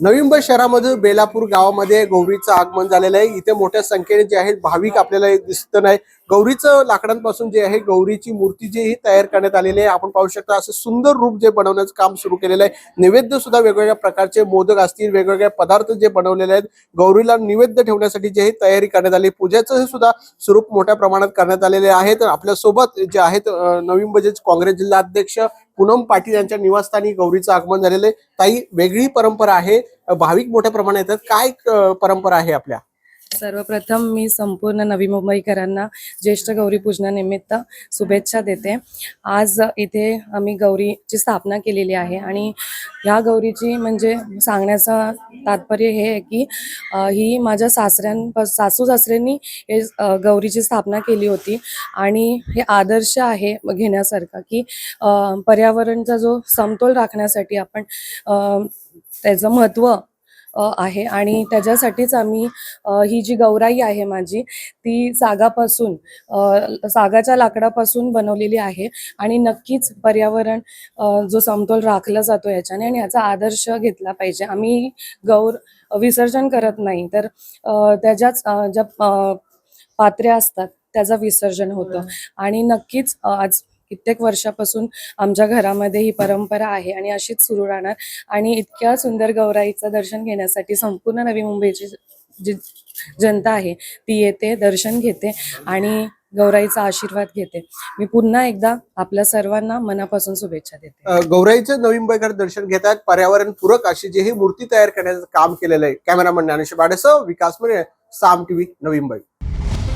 नवी मुंबई शहरामध्ये बेलापूर गावामध्ये गौरीचं आगमन झालेलं आहे। इथे मोठ्या संख्येने जे आहेत भाविक आपल्याला दिसत नाही। गौरीचं लाकडांपासून जे आहे गौरीची मूर्ती जी ही तयार करण्यात आलेली आहे। आपण पाहू शकता असं सुंदर रूप जे बनवण्याचं काम सुरू केलेलं आहे। नैवेद्य सुद्धा वेगवेगळ्या प्रकारचे मोदक असतील, वेगवेगळे पदार्थ जे बनवलेले आहेत गौरीला नैवेद्य ठेवण्यासाठी जे ही तयारी करण्यात आली। पूजेचं सुद्धा स्वरूप मोठ्या प्रमाणात करण्यात आलेले आहे। तर आपल्या सोबत जे आहेत नवी मुंबई काँग्रेस जिल्हा अध्यक्ष पूनम पाटील यांच्या निवासस्थानी गौरीचं आगमन झालेलं आहे। ताई, वेगळी परंपरा आहे, भाविक मोठ्या प्रमाणात येतात, काय परंपरा आहे आपल्या? सर्वप्रथम मी संपूर्ण नवी मुंबईकरांना ज्येष्ठ गौरी पूजनानिमित्त शुभेच्छा देते। आज इथे आम्ही गौरीची स्थापना केलेली आहे आणि ह्या गौरीची म्हणजे सांगण्याचं तात्पर्य हे आहे की ही माझ्या सासू सासऱ्यांनी हे गौरीची स्थापना केली होती आणि हे आदर्श आहे घेण्यासारखा की पर्यावरणचा जो समतोल राखण्यासाठी आपण त्याचं महत्त्व आहे आणि त्याच्यासाठीच आम्ही ही जी गौराई आहे माझी ती सागाच्या लाकडापासून बनवलेली आहे आणि नक्कीच पर्यावरण जो समतोल राखला जातो याच्याने आणि याचा आदर्श घेतला पाहिजे। आम्ही गौर विसर्जन करत नाही, तर त्याच्याच ज्या पात्र्या असतात त्याचं विसर्जन होतं आणि नक्कीच आज कित्येक वर्षापासून आमच्या घरामध्ये ही परंपरा आहे आणि अशीच सुरू राहणार आणि इतक्या सुंदर गौराईचं दर्शन घेण्यासाठी संपूर्ण नवी मुंबईची जी जनता आहे ती येते, दर्शन घेते आणि गौराईचा आशीर्वाद घेते। मी पुन्हा एकदा आपल्या सर्वांना मनापासून शुभेच्छा देते। गौराईचं नवी मुंबईकर दर्शन घेतात, पर्यावरण पूरक अशी जी ही मूर्ती तयार करण्याचं काम केलेलं आहे। कॅमेरामन ज्ञानेश बाडेसह विकास मरे, साम टीव्ही, नवी मुंबई।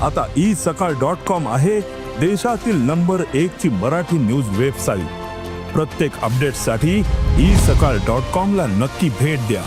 आता isakal.com आहे देशातील नंबर 1 ची मराठी न्यूज वेबसाईट। प्रत्येक अपडेटसाठी isakal.com ला नक्की भेट द्या।